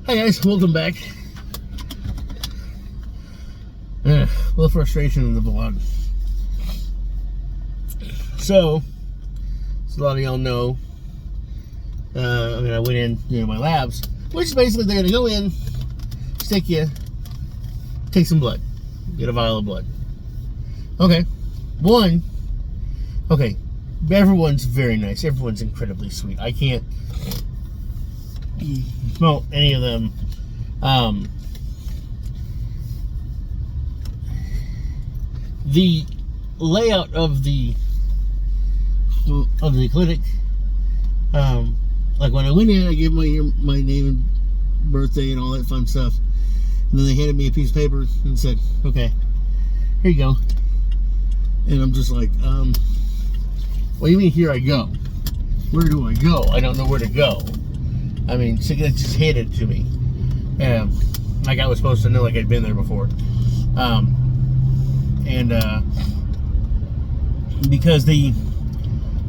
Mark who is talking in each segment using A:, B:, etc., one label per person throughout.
A: Hi guys, welcome back. A little frustration in the vlog. So, as a lot of y'all know, I went in, my labs, which is basically they're gonna go in, stick you, take some blood, get a vial of blood. Okay, everyone's very nice. Everyone's incredibly sweet. I can't smell any of them. The layout of the clinic, like when I went in, I gave my name and birthday and all that fun stuff, and then they handed me a piece of paper and said, "Okay, here you go." And I'm just like, what do you mean here I go? Where do I go? I don't know where to go. I mean, she just handed it to me. Like I was supposed to know, like I'd been there before. Because the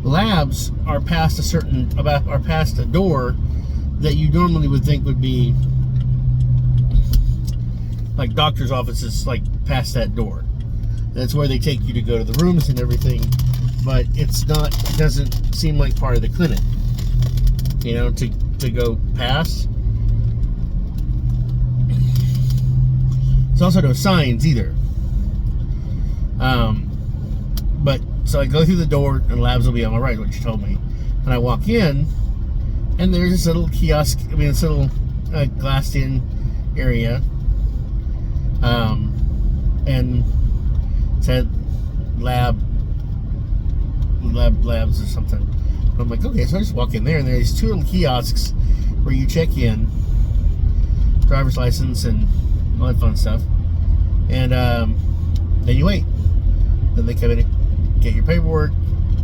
A: labs are past a door that you normally would think would be like doctor's offices, like past that door. That's where they take you to go to the rooms and everything, but it's not. It doesn't seem like part of the clinic, to go past. There's also no signs either. But so I go through the door and labs will be on my right, what you told me. And I walk in, and there's this little kiosk. This little glassed-in area, and it said labs or something. And I'm like, okay, so I just walk in there, and there's these two little kiosks where you check in, driver's license and all that fun stuff, and then you wait. Then they come in and get your paperwork,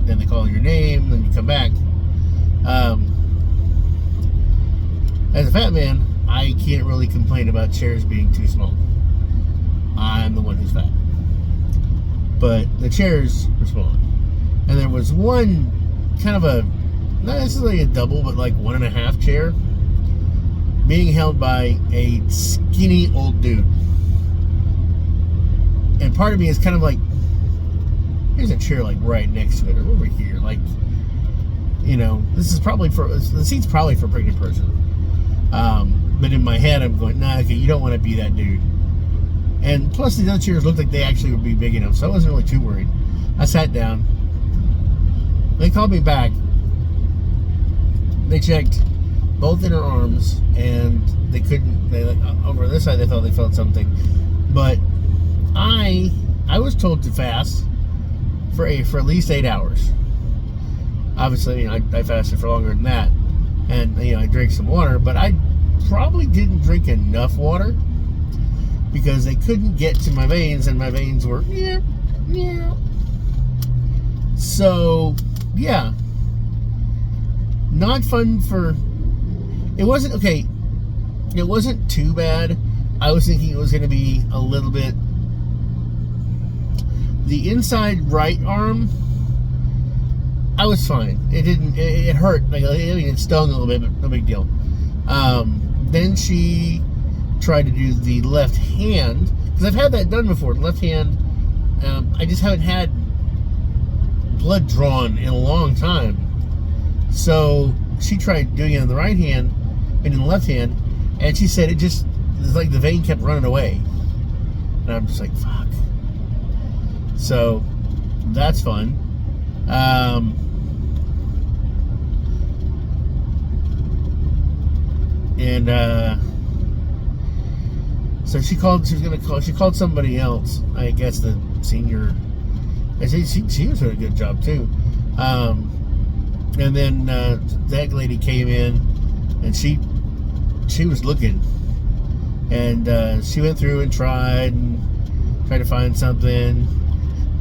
A: then they call your name, then you come back. As a fat man, I can't really complain about chairs being too small. I'm the one who's fat. But the chairs were small. And there was one kind of not necessarily a double, but like 1.5 chair being held by a skinny old dude. And part of me is kind of like, here's a chair like right next to it, or over here. Like, this is probably the seat's probably for a pregnant person. But in my head, I'm going, nah, okay, you don't want to be that dude. And plus, the other chairs looked like they actually would be big enough, so I wasn't really too worried. I sat down. They called me back. They checked both inner arms, and they couldn't. Over this side, they thought they felt something, but I was told to fast for at least 8 hours. Obviously, I fasted for longer than that, and I drank some water, but I probably didn't drink enough water because they couldn't get to my veins, and my veins were So, yeah, not fun for. It wasn't okay. It wasn't too bad. I was thinking it was going to be a little bit. The inside right arm, I was fine. It didn't. It hurt. It stung a little bit, but no big deal. Then she tried to do the left hand, because I've had that done before. The left hand, I just haven't had blood drawn in a long time. So she tried doing it on the right hand and in the left hand, and she said it's like the vein kept running away. And I'm just like, fuck. So that's fun. So she called somebody else, I guess the senior. I say she was doing a good job too. And then that lady came in, and she was looking, and she went through and tried to find something,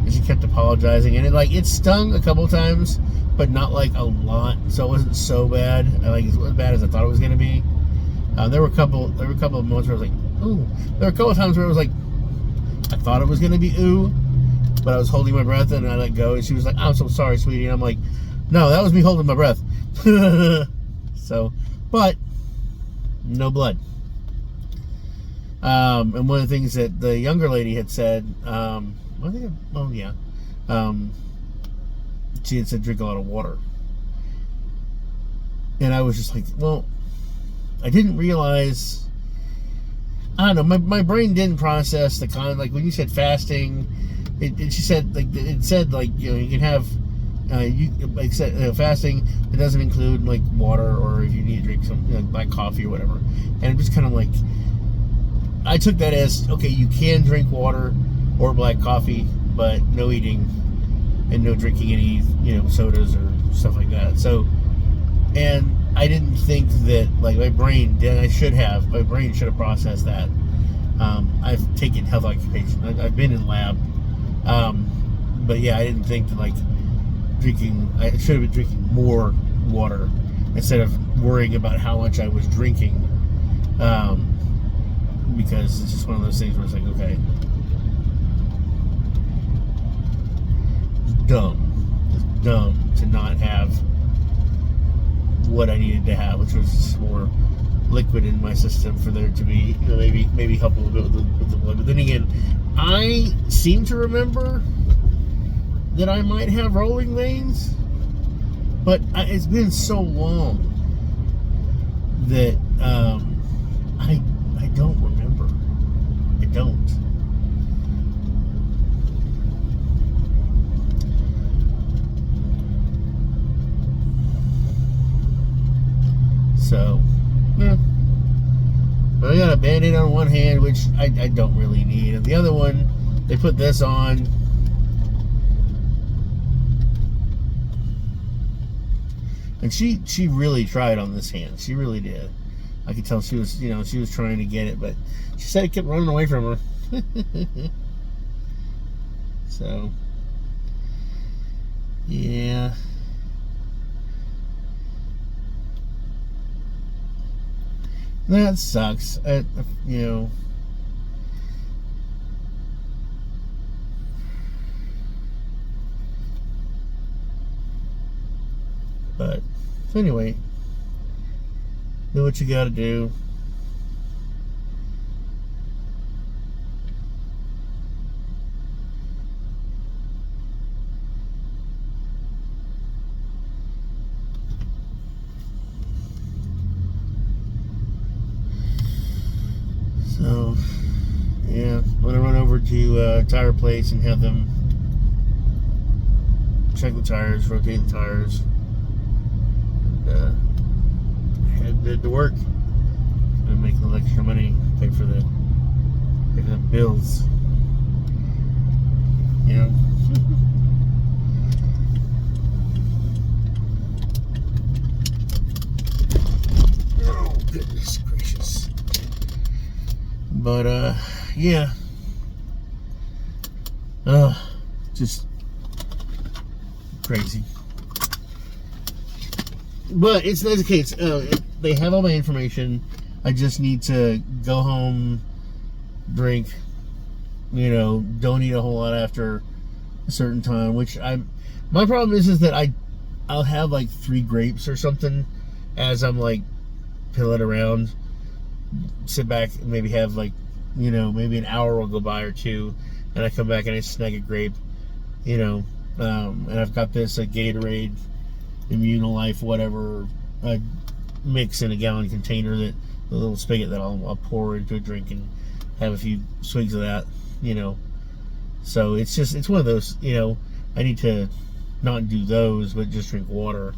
A: and she kept apologizing, and it stung a couple times, but not like a lot, so it wasn't so bad. It wasn't as bad as I thought it was going to be. There were a couple of moments where I was like, ooh. There were a couple of times where I was like, I thought it was going to be ooh, but I was holding my breath and I let go, and she was like, I'm so sorry, sweetie. And I'm like, no, that was me holding my breath. So, but no blood. And one of the things that the younger lady had said, she had said drink a lot of water. And I was just like, well, I didn't realize, I don't know, my brain didn't process the like when you said fasting, she said, like, it said, like, you know, you can have, fasting, it doesn't include, like, water, or if you need to drink some, you know, black coffee or whatever. And it just kind of like, I took that as, okay, you can drink water or black coffee, but no eating and no drinking any, you know, sodas or stuff like that. So, and I didn't think that, like, my brain should have processed that. I've taken health occupation. I've been in lab. But yeah, I didn't think that, like, I should have been drinking more water instead of worrying about how much I was drinking. Because it's just one of those things where it's like, okay, it's dumb to not have what I needed to have, which was more liquid in my system for there to be, you know, maybe help a little bit with the blood. But then again, I seem to remember that I might have rolling veins, but it's been so long that I don't remember. I don't. So, yeah. But I got a Band-Aid on one hand, which I don't really need. And the other one, they put this on. And she really tried on this hand. She really did. I could tell she was, you know, she was trying to get it, but she said it kept running away from her. So, yeah. That sucks. You know. But anyway, do what you gotta do. So, yeah, I'm gonna run over to tire place and have them check the tires, rotate the tires. Head to work and make a little extra money, pay for the bills, you know. Oh, goodness gracious. But yeah, just crazy. But it's not the case. They have all my information. I just need to go home, drink, you know, don't eat a whole lot after a certain time, which my problem is that I'll have like 3 grapes or something as I'm like pilling around, sit back and maybe have like, you know, maybe an hour will go by or 2, and I come back and I snag a grape, you know, and I've got this Gatorade, Immunolife, whatever, mix in a gallon container, that the little spigot that I'll pour into a drink and have a few swigs of that, you know. So it's one of those, you know, I need to not do those, but just drink water.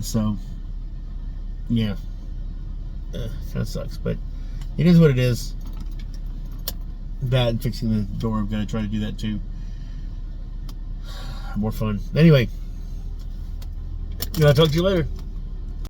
A: So, yeah, kind of sucks, but it is what it is. That and fixing the door, I've got to try to do that too. More fun. Anyway, I'll talk to you later.